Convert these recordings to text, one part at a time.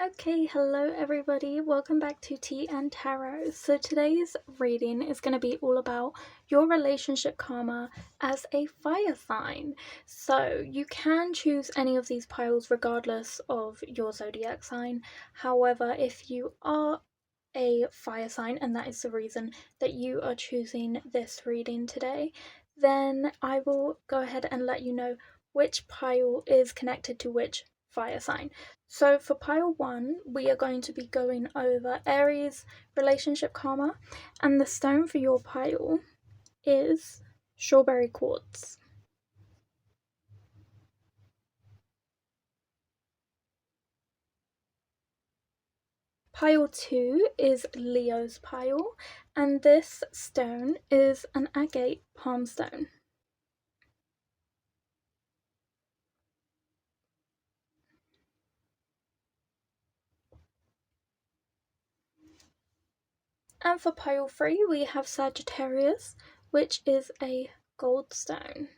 Okay, hello everybody, welcome back to Tea and Tarot. So today's reading is going to be all about your relationship karma as a fire sign. So you can choose any of these piles regardless of your zodiac sign. However, if you are a fire sign and that is the reason that you are choosing this reading today, then I will go ahead and let you know which pile is connected to which fire sign. So for pile 1, we are going to be going over Aries relationship karma, and the stone for your pile is strawberry quartz. Pile 2 is Leo's pile, and this stone is an agate palm stone. And for pile 3, we have Sagittarius, which is a Goldstone.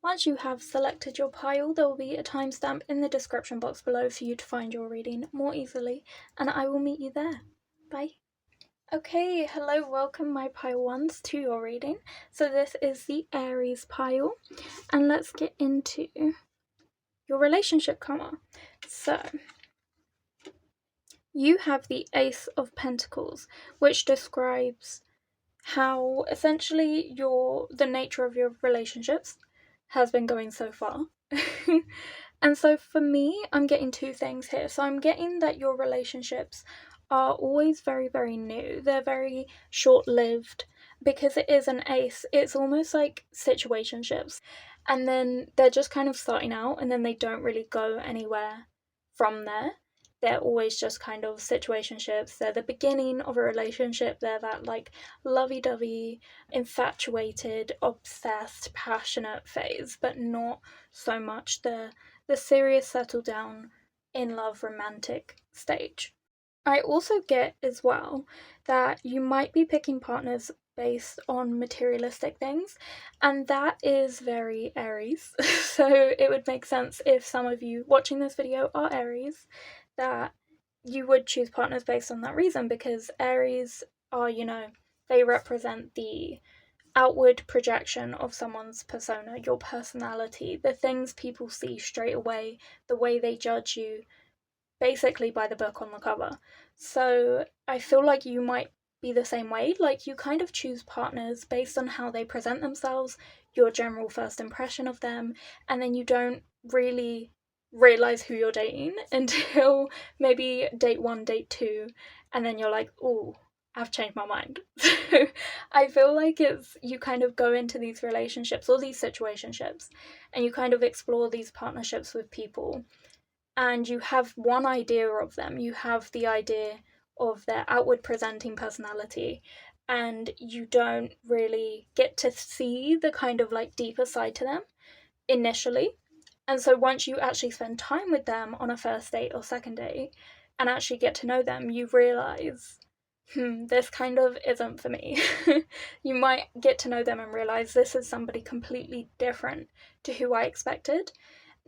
Once you have selected your pile, there will be a timestamp in the description box below for you to find your reading more easily, and I will meet you there. Bye. Okay, hello, welcome my pile 1s to your reading. So this is the Aries pile, and let's get into your relationship karma. So you have the Ace of Pentacles, which describes how essentially the nature of your relationships has been going so far. And so for me, I'm getting two things here. So I'm getting that your relationships are always very, very new. They're very short-lived because it is an ace. It's almost like situationships. And then they're just kind of starting out and then they don't really go anywhere from there. They're always just kind of situationships. They're the beginning of a relationship. They're that like lovey-dovey, infatuated, obsessed, passionate phase, but not so much the serious, settle down, in love, romantic stage. I also get as well that you might be picking partners based on materialistic things, and that is very Aries. So it would make sense if some of you watching this video are Aries, that you would choose partners based on that reason, because Aries are, they represent the outward projection of someone's persona, your personality, the things people see straight away, the way they judge you, basically by the book on the cover. So I feel like you might be the same way. Like, you kind of choose partners based on how they present themselves, your general first impression of them, and then you don't really realize who you're dating until maybe date 1, date 2, and then you're like, ooh, I've changed my mind. So I feel like you kind of go into these relationships or these situationships and you kind of explore these partnerships with people, and you have one idea of them. You have the idea of their outward presenting personality, and you don't really get to see the kind of like deeper side to them initially. And so once you actually spend time with them on a first date or second date and actually get to know them, you realize, this kind of isn't for me. You might get to know them and realize this is somebody completely different to who I expected.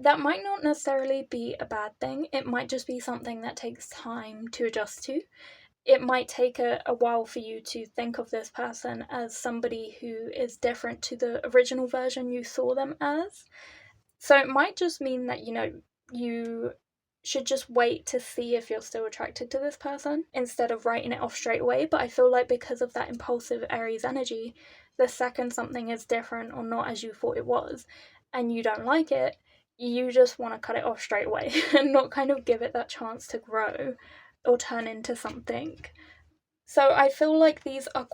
That might not necessarily be a bad thing. It might just be something that takes time to adjust to. It might take a while for you to think of this person as somebody who is different to the original version you saw them as. So it might just mean that, you should just wait to see if you're still attracted to this person instead of writing it off straight away. But I feel like because of that impulsive Aries energy, the second something is different or not as you thought it was, and you don't like it, you just want to cut it off straight away and not kind of give it that chance to grow or turn into something. So I feel like these are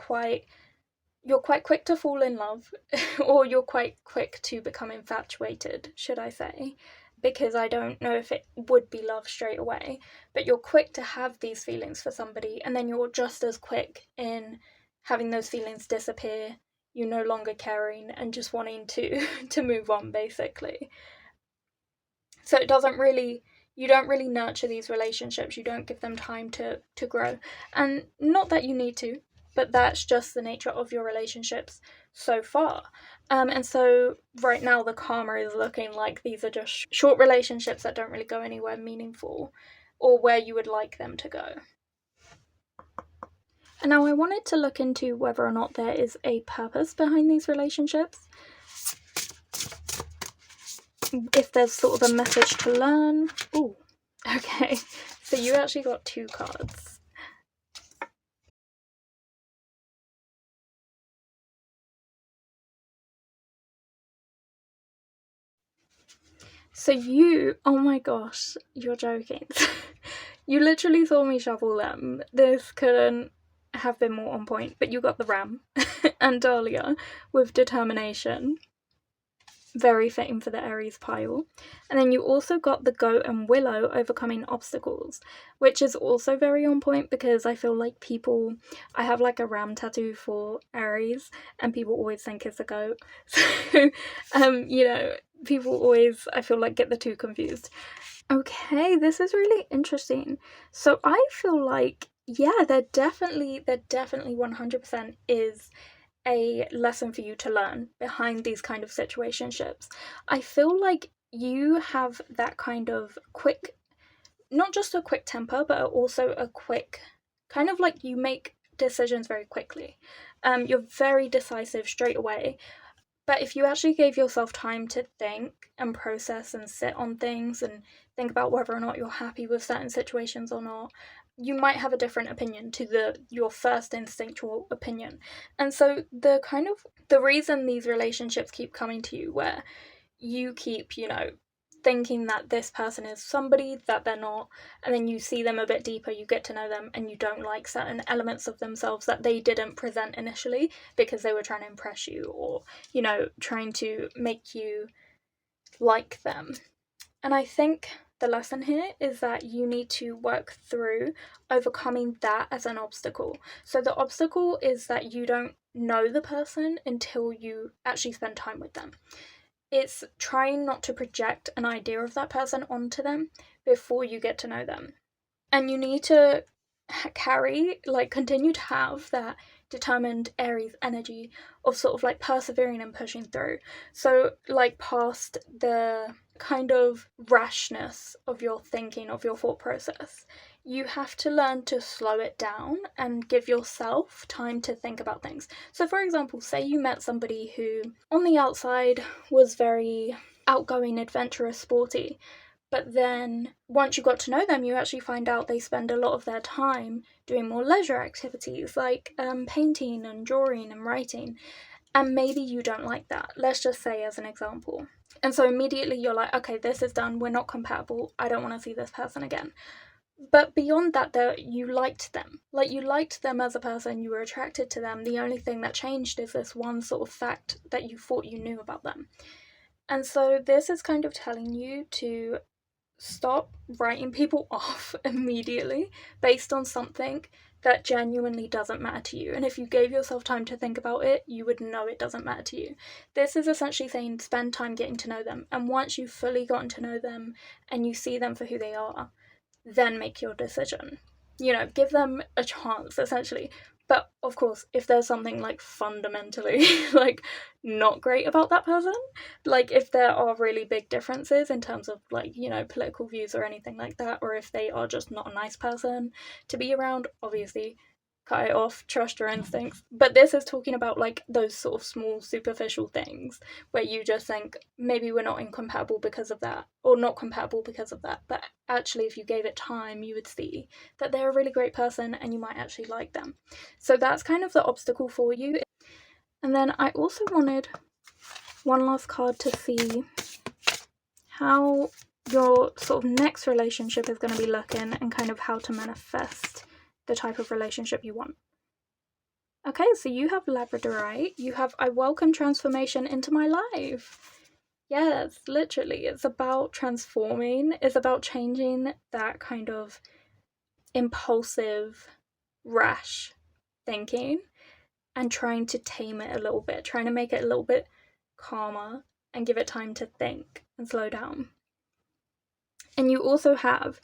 you're quite quick to fall in love, or you're quite quick to become infatuated, should I say, because I don't know if it would be love straight away, but you're quick to have these feelings for somebody, and then you're just as quick in having those feelings disappear, you no longer caring and just wanting to move on, basically. So you don't really nurture these relationships, you don't give them time to grow. And not that you need to, but that's just the nature of your relationships so far. And so right now the karma is looking like these are just short relationships that don't really go anywhere meaningful or where you would like them to go. And now I wanted to look into whether or not there is a purpose behind these relationships. If there's sort of a message to learn. Ooh, okay. So you actually got 2 cards. So you, oh my gosh, you're joking. You literally saw me shuffle them. This couldn't have been more on point, but you got the Ram and Dahlia with determination. Very fitting for the Aries pile. And then you also got the Goat and Willow overcoming obstacles, which is also very on point because I feel like people, I have like a ram tattoo for Aries and people always think it's a goat. So, you know, people always, I feel like, get the two confused. Okay, this is really interesting. So I feel like, yeah, there definitely 100% is a lesson for you to learn behind these kind of situationships. I feel like you have that kind of quick, not just a quick temper, but also a quick, kind of like you make decisions very quickly. You're very decisive straight away. But if you actually gave yourself time to think and process and sit on things and think about whether or not you're happy with certain situations or not, you might have a different opinion to your first instinctual opinion. And so the reason these relationships keep coming to you where you keep, thinking that this person is somebody that they're not, and then you see them a bit deeper, you get to know them, and you don't like certain elements of themselves that they didn't present initially because they were trying to impress you or, trying to make you like them. And I think the lesson here is that you need to work through overcoming that as an obstacle. So the obstacle is that you don't know the person until you actually spend time with them. It's trying not to project an idea of that person onto them before you get to know them. And you need to continue to have that determined Aries energy of sort of like persevering and pushing through. So like past the kind of rashness of your thinking, of your thought process, you have to learn to slow it down and give yourself time to think about things. So for example, say you met somebody who on the outside was very outgoing, adventurous, sporty, but then once you got to know them, you actually find out they spend a lot of their time doing more leisure activities like painting and drawing and writing. And maybe you don't like that. Let's just say as an example. And so immediately you're like, okay, this is done. We're not compatible. I don't want to see this person again. But beyond that, you liked them. Like, you liked them as a person. You were attracted to them. The only thing that changed is this one sort of fact that you thought you knew about them. And so this is kind of telling you to stop writing people off immediately based on something that genuinely doesn't matter to you. And if you gave yourself time to think about it, you would know it doesn't matter to you. This is essentially saying spend time getting to know them. And once you've fully gotten to know them and you see them for who they are, then make your decision. Give them a chance, essentially. But of course, if there's something like fundamentally like not great about that person, like if there are really big differences in terms of like, political views or anything like that, or if they are just not a nice person to be around, obviously cut it off, trust your instincts. But this is talking about like those sort of small superficial things where you just think maybe we're not incompatible because of that, or not compatible because of that. But actually, if you gave it time, you would see that they're a really great person and you might actually like them. So that's kind of the obstacle for you. And then I also wanted one last card to see how your sort of next relationship is going to be looking and kind of how to manifest the type of relationship you want. Okay, so you have Labradorite. You have I welcome transformation into my life. Yes, literally. It's about transforming. It's about changing that kind of impulsive, rash thinking and trying to tame it a little bit, trying to make it a little bit calmer and give it time to think and slow down. And you also have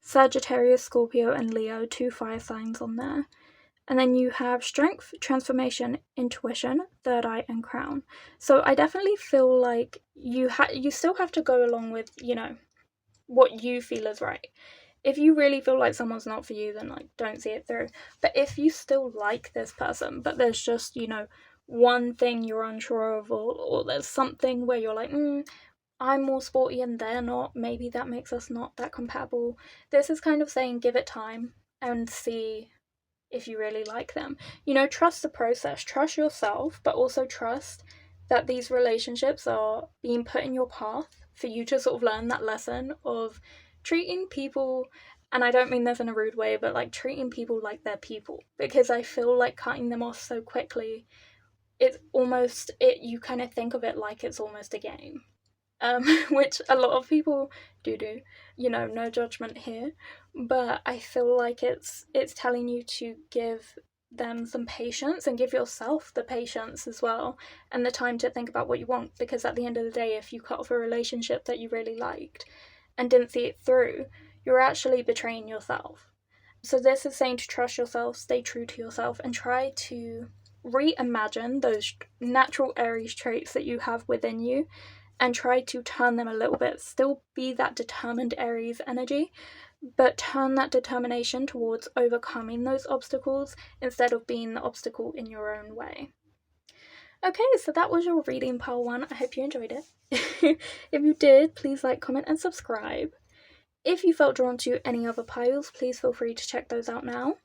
Sagittarius, Scorpio, and Leo, 2 fire signs on there. And then you have strength, transformation, intuition, third eye, and crown. So I definitely feel like you still have to go along with, what you feel is right. If you really feel like someone's not for you, then like don't see it through. But if you still like this person, but there's just, one thing you're unsure of, or there's something where you're like, I'm more sporty and they're not, maybe that makes us not that compatible. This is kind of saying give it time and see if you really like them. Trust the process, trust yourself, but also trust that these relationships are being put in your path for you to sort of learn that lesson of treating people, and I don't mean this in a rude way, but like treating people like they're people, because I feel like cutting them off so quickly, you kind of think of it like it's almost a game. Which a lot of people do, no judgment here, but I feel like it's telling you to give them some patience and give yourself the patience as well and the time to think about what you want, because at the end of the day, if you cut off a relationship that you really liked and didn't see it through, you're actually betraying yourself. So this is saying to trust yourself, stay true to yourself, and try to reimagine those natural Aries traits that you have within you and try to turn them a little bit. Still be that determined Aries energy, but turn that determination towards overcoming those obstacles instead of being the obstacle in your own way. Okay, so that was your reading, pile 1. I hope you enjoyed it. If you did, please like, comment, and subscribe. If you felt drawn to any other piles, please feel free to check those out now.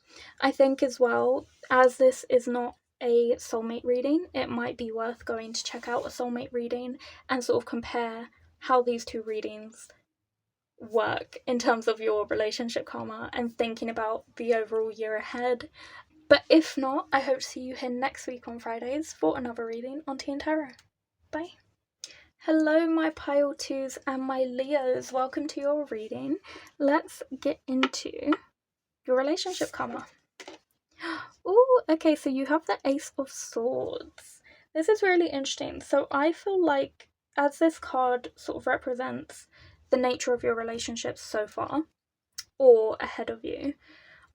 I think as well, as this is not a soulmate reading, it might be worth going to check out a soulmate reading and sort of compare how these two readings work in terms of your relationship karma and thinking about the overall year ahead. But if not, I hope to see you here next week on Fridays for another reading on TìandTarot. Bye. Hello, my pile 2s and my Leos. Welcome to your reading. Let's get into your relationship karma. Oh, okay, so you have the Ace of Swords. This is really interesting. So I feel like as this card sort of represents the nature of your relationships so far, or ahead of you,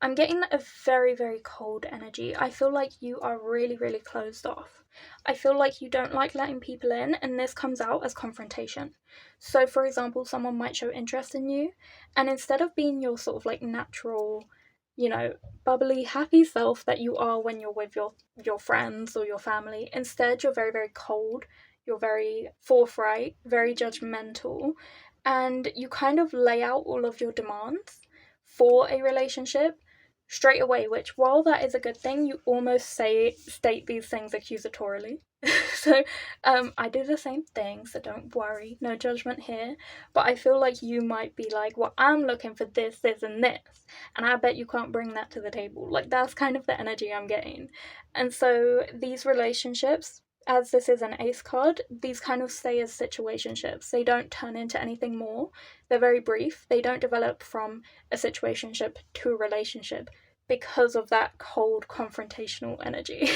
I'm getting a very, very cold energy. I feel like you are really, really closed off. I feel like you don't like letting people in, and this comes out as confrontation. So, for example, someone might show interest in you, and instead of being your sort of like natural, bubbly, happy self that you are when you're with your friends or your family, instead you're very, very cold, you're very forthright, very judgmental, and you kind of lay out all of your demands for a relationship straight away, which while that is a good thing, you almost state these things accusatorily. So I do the same thing, so don't worry, no judgment here, but I feel like you might be like, well, I'm looking for this, this, and this, and I bet you can't bring that to the table. Like, that's kind of the energy I'm getting. And so these relationships, as this is an ace card, these kind of stay as situationships. They don't turn into anything more. They're very brief. They don't develop from a situationship to a relationship because of that cold confrontational energy.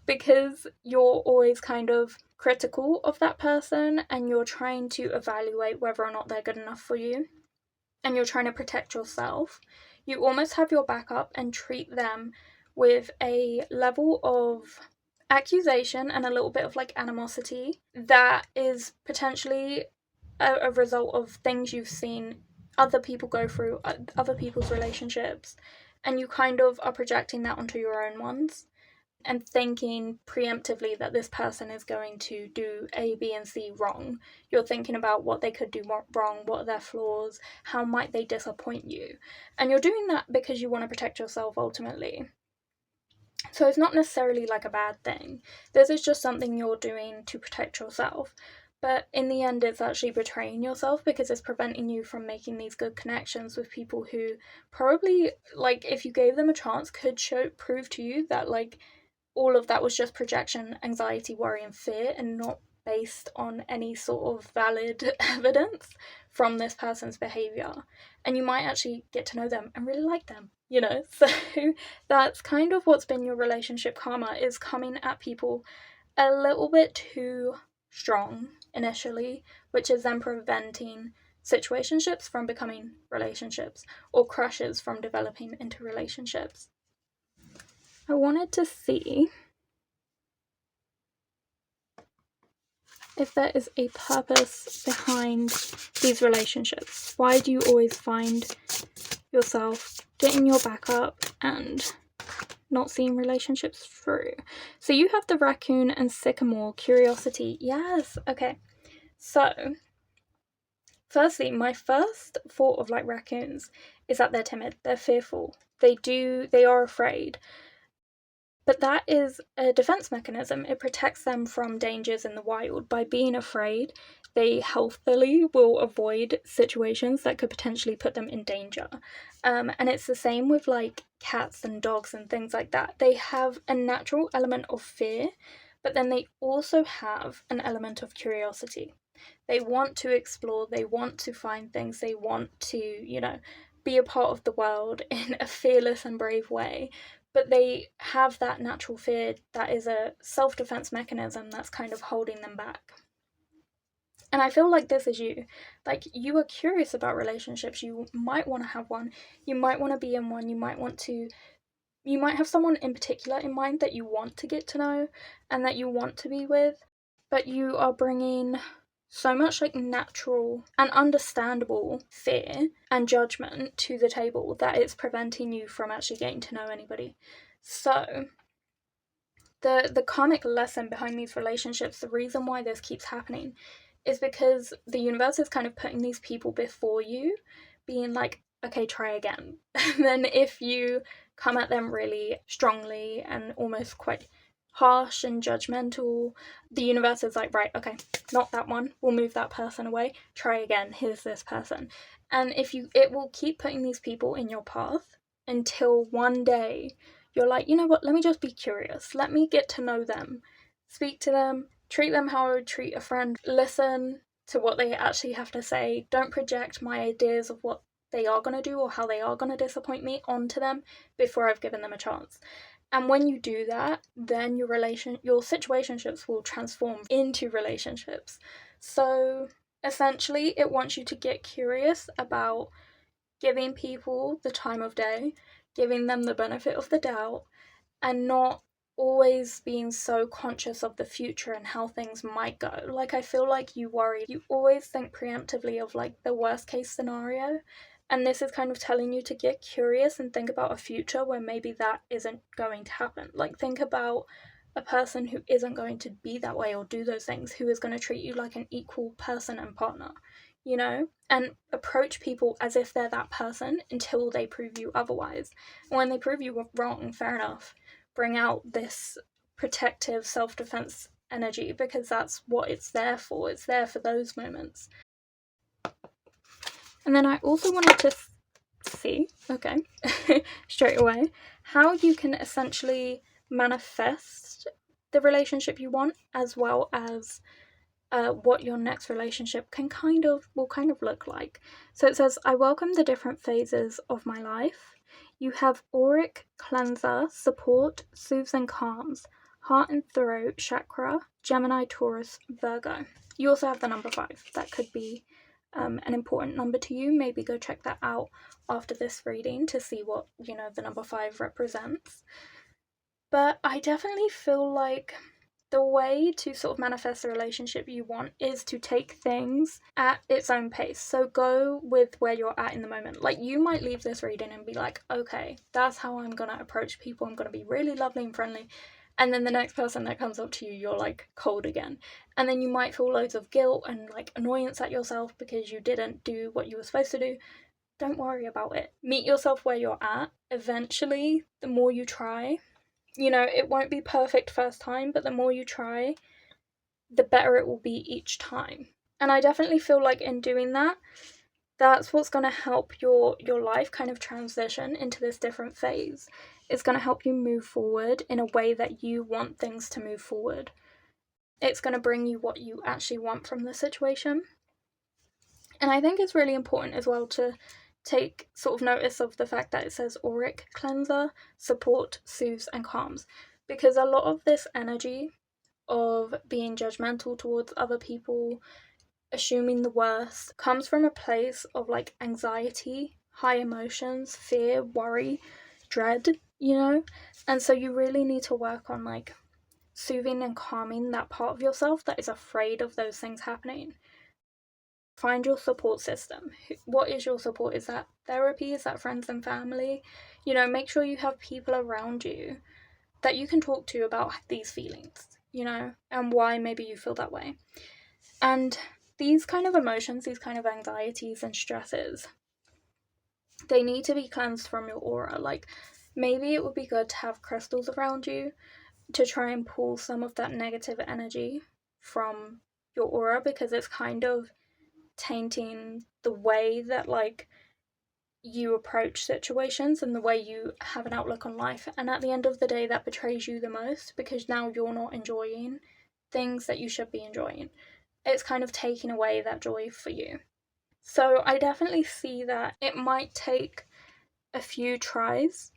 Because you're always kind of critical of that person and you're trying to evaluate whether or not they're good enough for you, and you're trying to protect yourself. You almost have your back up and treat them with a level of accusation and a little bit of like animosity that is potentially a result of things you've seen other people go through, other people's relationships, and you kind of are projecting that onto your own ones and thinking preemptively that this person is going to do A, B, and C wrong. You're thinking about what they could do wrong, what are their flaws, how might they disappoint you. And you're doing that because you want to protect yourself ultimately. So it's not necessarily like a bad thing. This is just something you're doing to protect yourself. But in the end, it's actually betraying yourself because it's preventing you from making these good connections with people who probably, like, if you gave them a chance, could prove to you that, like, all of that was just projection, anxiety, worry, and fear, and not based on any sort of valid evidence from this person's behaviour. And you might actually get to know them and really like them, So that's kind of what's been your relationship karma, is coming at people a little bit too strong initially, which is then preventing situationships from becoming relationships or crushes from developing into relationships. I wanted to see if there is a purpose behind these relationships. Why do you always find yourself getting your back up and not seeing relationships through? So you have the raccoon and sycamore, curiosity. Yes, okay. So, firstly, my first thought of like raccoons is that they're timid, they're fearful, they are afraid. But that is a defense mechanism. It protects them from dangers in the wild. By being afraid, they healthily will avoid situations that could potentially put them in danger. And it's the same with like cats and dogs and things like that. They have a natural element of fear, but then they also have an element of curiosity. They want to explore, they want to find things, they want to, be a part of the world in a fearless and brave way. But they have that natural fear that is a self-defense mechanism that's kind of holding them back. And I feel like this is you. Like, you are curious about relationships. You might want to have one. You might want to be in one. You might have someone in particular in mind that you want to get to know and that you want to be with. But you are bringing so much like natural and understandable fear and judgment to the table that it's preventing you from actually getting to know anybody. So the karmic lesson behind these relationships, the reason why this keeps happening is because the universe is kind of putting these people before you, being like, okay, try again. And then if you come at them really strongly and almost quite harsh and judgmental, the universe is like, right, okay, not that one, we'll move that person away, try again, here's this person. And it will keep putting these people in your path until one day you're like, you know what, let me just be curious, let me get to know them, speak to them, treat them how I would treat a friend, listen to what they actually have to say, don't project my ideas of what they are going to do or how they are going to disappoint me onto them before I've given them a chance. And when you do that, then your situationships will transform into relationships. So essentially, it wants you to get curious about giving people the time of day, giving them the benefit of the doubt, and not always being so conscious of the future and how things might go. Like, I feel like you always think preemptively of like the worst case scenario, and this is kind of telling you to get curious and think about a future where maybe that isn't going to happen. Like, think about a person who isn't going to be that way or do those things, who is going to treat you like an equal person and partner, and approach people as if they're that person until they prove you otherwise. And when they prove you wrong, fair enough, bring out this protective self-defense energy, because that's what it's there for. It's there for those moments. And then I also wanted to see, okay, straight away, how you can essentially manifest the relationship you want, as well as what your next relationship will kind of look like. So it says, I welcome the different phases of my life. You have auric cleanser, support, soothes and calms, heart and throat chakra, Gemini, Taurus, Virgo. You also have the number 5. That could be an important number to you. Maybe go check that out after this reading to see what, the number 5 represents. But I definitely feel like the way to sort of manifest the relationship you want is to take things at its own pace. So go with where you're at in the moment. Like, you might leave this reading and be like, okay, that's how I'm going to approach people. I'm going to be really lovely and friendly. And then the next person that comes up to you, you're like cold again. And then you might feel loads of guilt and like annoyance at yourself because you didn't do what you were supposed to do. Don't worry about it. Meet yourself where you're at. Eventually, the more you try, it won't be perfect first time, but the more you try, the better it will be each time. And I definitely feel like in doing that, that's what's going to help your life kind of transition into this different phase. It's going to help you move forward in a way that you want things to move forward. It's going to bring you what you actually want from the situation. And I think it's really important as well to take sort of notice of the fact that it says auric cleanser, support, soothes and calms, because a lot of this energy of being judgmental towards other people, assuming the worst, comes from a place of like anxiety, high emotions, fear, worry, dread, you know? And so you really need to work on like soothing and calming that part of yourself that is afraid of those things happening. Find your support system. What is your support? Is that therapy? Is that friends and family? You know, make sure you have people around you that you can talk to about these feelings, you know, and why maybe you feel that way. And these kind of emotions, these kind of anxieties and stresses, they need to be cleansed from your aura. Like, maybe it would be good to have crystals around you to try and pull some of that negative energy from your aura, because it's kind of tainting the way that like you approach situations and the way you have an outlook on life. And at the end of the day, that betrays you the most, because now you're not enjoying things that you should be enjoying. It's kind of taking away that joy for you. So I definitely see that it might take a few tries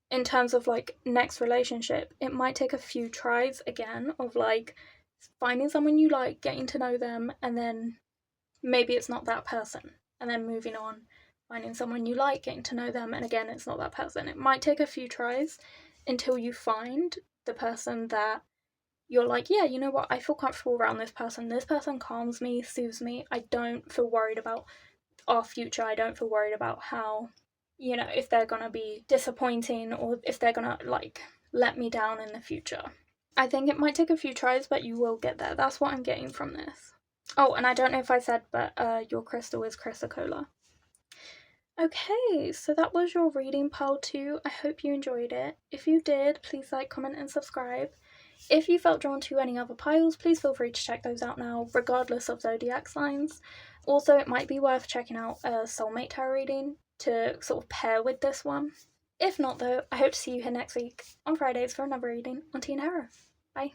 in terms of like next relationship. It might take a few tries again of like finding someone you like, getting to know them, and then maybe it's not that person, and then moving on, finding someone you like, getting to know them, and again it's not that person. It might take a few tries until you find the person that you're like, yeah, you know what, I feel comfortable around this person calms me, soothes me, I don't feel worried about our future, I don't feel worried about how, you know, if they're gonna be disappointing or if they're gonna like let me down in the future. I think it might take a few tries, but you will get there. That's what I'm getting from this. Oh, and I don't know if I said, but your crystal is chrysocolla. Okay, so that was your reading pile 2. I hope you enjoyed it. If you did, please like, comment, and subscribe. If you felt drawn to any other piles, please feel free to check those out now, regardless of zodiac signs. Also, it might be worth checking out a soulmate tarot reading to sort of pair with this one. If not, though, I hope to see you here next week on Fridays for another reading on TìandTarot. Bye.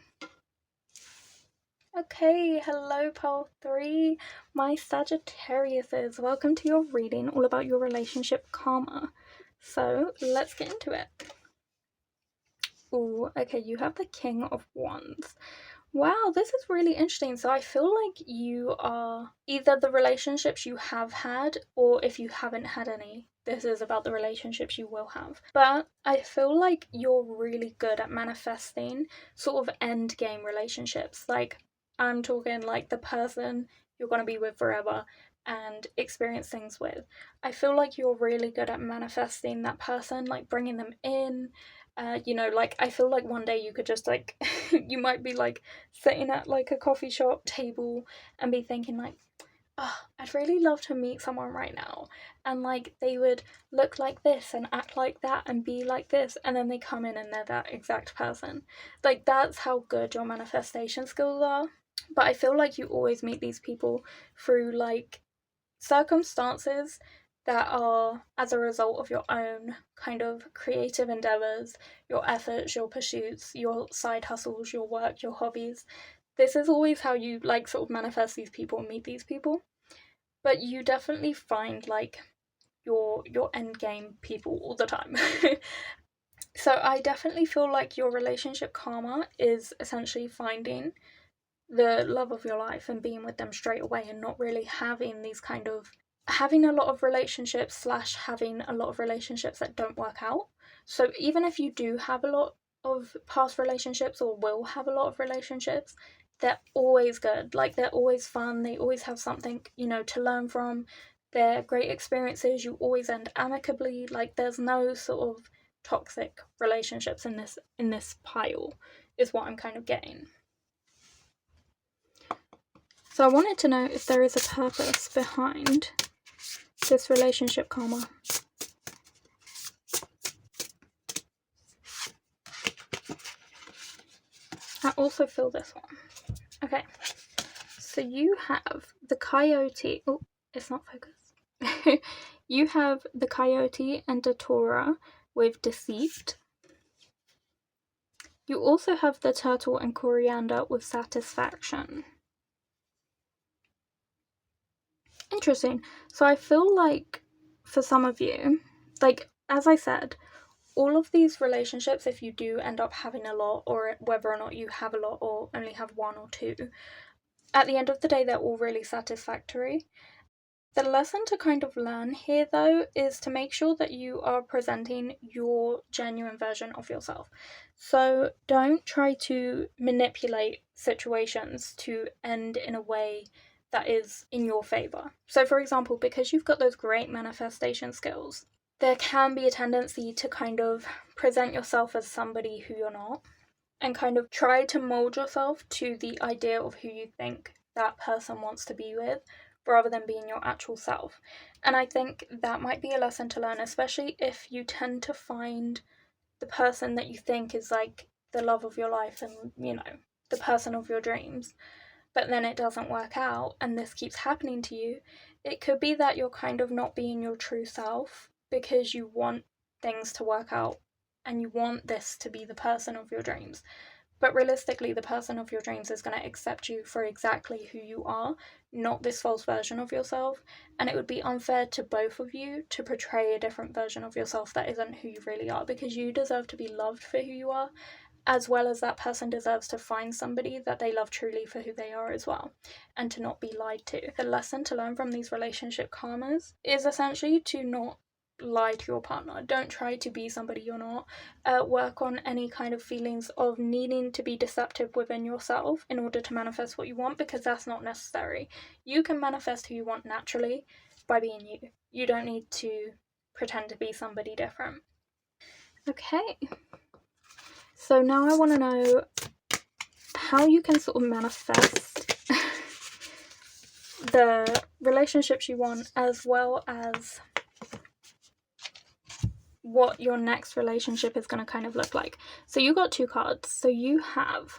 Okay, hello pile 3, my Sagittariuses. Welcome to your reading all about your relationship karma. So let's get into it. Ooh, okay, you have the King of Wands. Wow, this is really interesting. So I feel like you are either the relationships you have had, or if you haven't had any, this is about the relationships you will have. But I feel like you're really good at manifesting sort of end game relationships. Like, I'm talking like the person you're going to be with forever and experience things with. I feel like you're really good at manifesting that person, like bringing them in. You know, like I feel like one day you could just like, you might be like sitting at like a coffee shop table and be thinking like, oh, I'd really love to meet someone right now, and like they would look like this and act like that and be like this, and then they come in and they're that exact person. Like, that's how good your manifestation skills are. But I feel like you always meet these people through like circumstances that are as a result of your own kind of creative endeavors, your efforts, your pursuits, your side hustles, your work, your hobbies. This is always how you like sort of manifest these people and meet these people. But you definitely find like your end game people all the time. So I definitely feel like your relationship karma is essentially finding the love of your life and being with them straight away, and not really having these kind of having a lot of relationships slash having a lot of relationships that don't work out. So even if you do have a lot of past relationships or will have a lot of relationships, they're always good. Like, they're always fun, they always have something, you know, to learn from. They're great experiences, you always end amicably. Like, there's no sort of toxic relationships in this pile, is what I'm kind of getting. So I wanted to know if there is a purpose behind this relationship karma. I also feel this one. Okay, so you have the coyote. Oh, it's not focused. You have the coyote and datura with deceit. You also have the turtle and coriander with satisfaction. Interesting. So I feel like for some of you, like as I said, all of these relationships, if you do end up having a lot, or whether or not you have a lot or only have one or two, at the end of the day, they're all really satisfactory. The lesson to kind of learn here, though, is to make sure that you are presenting your genuine version of yourself. So don't try to manipulate situations to end in a way that is in your favor. So, for example, because you've got those great manifestation skills, there can be a tendency to kind of present yourself as somebody who you're not, and kind of try to mold yourself to the idea of who you think that person wants to be with, rather than being your actual self. And I think that might be a lesson to learn, especially if you tend to find the person that you think is like the love of your life and, you know, the person of your dreams, but then it doesn't work out and this keeps happening to you. It could be that you're kind of not being your true self because you want things to work out and you want this to be the person of your dreams. But realistically, the person of your dreams is going to accept you for exactly who you are, not this false version of yourself. And it would be unfair to both of you to portray a different version of yourself that isn't who you really are, because you deserve to be loved for who you are, as well as that person deserves to find somebody that they love truly for who they are as well, and to not be lied to. The lesson to learn from these relationship karmas is essentially to not lie to your partner. Don't try to be somebody you're not. Work on any kind of feelings of needing to be deceptive within yourself in order to manifest what you want, because that's not necessary. You can manifest who you want naturally by being you. You don't need to pretend to be somebody different. Okay, so now I want to know how you can sort of manifest the relationships you want, as well as what your next relationship is going to kind of look like. So you got 2 cards. So you have,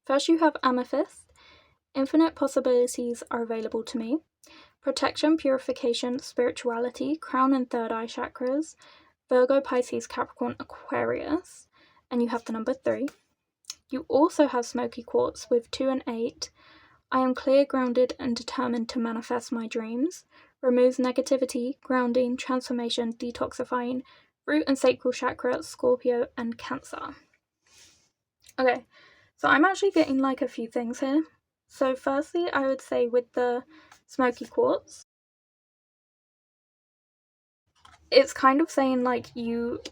first you have Amethyst. Infinite possibilities are available to me. Protection, purification, spirituality, crown and third eye chakras, Virgo, Pisces, Capricorn, Aquarius. And you have the number 3. You also have Smoky Quartz with 2 and 8. I am clear, grounded, and determined to manifest my dreams. Removes negativity, grounding, transformation, detoxifying, root and sacral chakra, Scorpio, and Cancer. Okay, so I'm actually getting like a few things here. So firstly, I would say with the Smoky Quartz, it's kind of saying like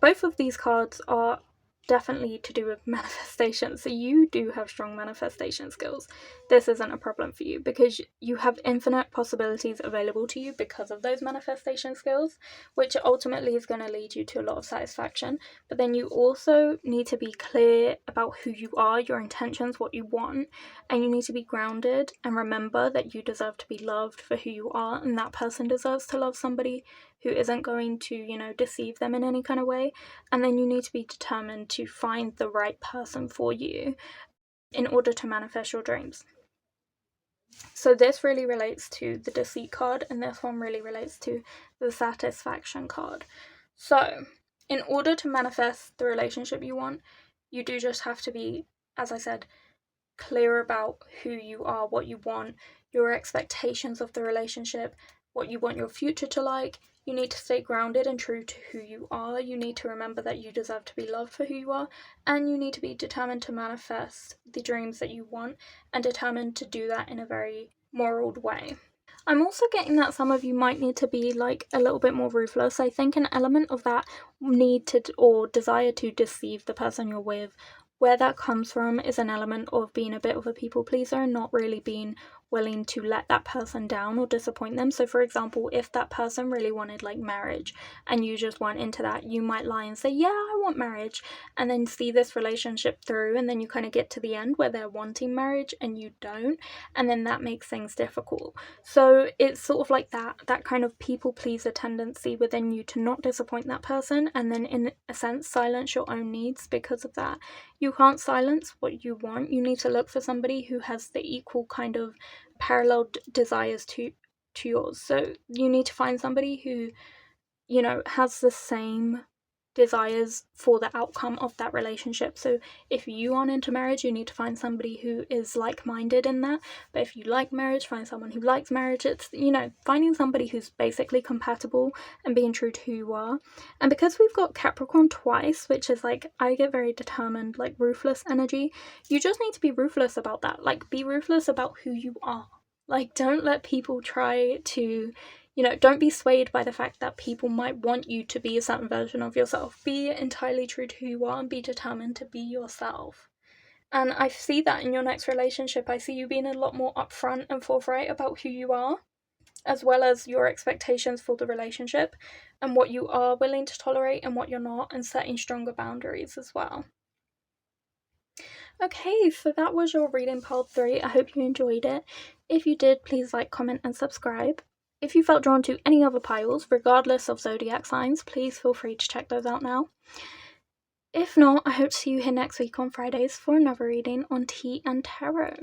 both of these cards are definitely to do with manifestation. So you do have strong manifestation skills. This isn't a problem for you because you have infinite possibilities available to you because of those manifestation skills, which ultimately is going to lead you to a lot of satisfaction. But then you also need to be clear about who you are, your intentions, what you want, and you need to be grounded and remember that you deserve to be loved for who you are, and that person deserves to love somebody who isn't going to, deceive them in any kind of way. And then you need to be determined to find the right person for you in order to manifest your dreams. So this really relates to the Deceit card, and this one really relates to the Satisfaction card. So in order to manifest the relationship you want, you do just have to be, as I said, clear about who you are, what you want, your expectations of the relationship, what you want your future to like. You need to stay grounded and true to who you are. You need to remember that you deserve to be loved for who you are, and you need to be determined to manifest the dreams that you want, and determined to do that in a very moral way. I'm also getting that some of you might need to be like a little bit more ruthless. I think an element of that need to or desire to deceive the person you're with, where that comes from is an element of being a bit of a people pleaser and not really being willing to let that person down or disappoint them. So for example, if that person really wanted like marriage and you just weren't into that, you might lie and say, yeah, I want marriage, and then see this relationship through, and then you kind of get to the end where they're wanting marriage and you don't, and then that makes things difficult. So it's sort of like that kind of people pleaser tendency within you to not disappoint that person, and then in a sense silence your own needs because of that. You can't silence what you want. You need to look for somebody who has the equal kind of parallel desires to yours. So you need to find somebody who, has the same desires for the outcome of that relationship. So if you aren't into marriage, you need to find somebody who is like-minded in that. But if you like marriage, find someone who likes marriage. It's, finding somebody who's basically compatible and being true to who you are. And because we've got Capricorn twice, which is like, I get very determined, like ruthless energy, you just need to be ruthless about that. Like, be ruthless about who you are. Like, don't let people try to, don't be swayed by the fact that people might want you to be a certain version of yourself. Be entirely true to who you are and be determined to be yourself. And I see that in your next relationship. I see you being a lot more upfront and forthright about who you are, as well as your expectations for the relationship and what you are willing to tolerate and what you're not, and setting stronger boundaries as well. Okay, so that was your reading pile 3. I hope you enjoyed it. If you did, please like, comment, and subscribe. If you felt drawn to any other piles, regardless of zodiac signs, please feel free to check those out now. If not, I hope to see you here next week on Fridays for another reading on Tea and Tarot.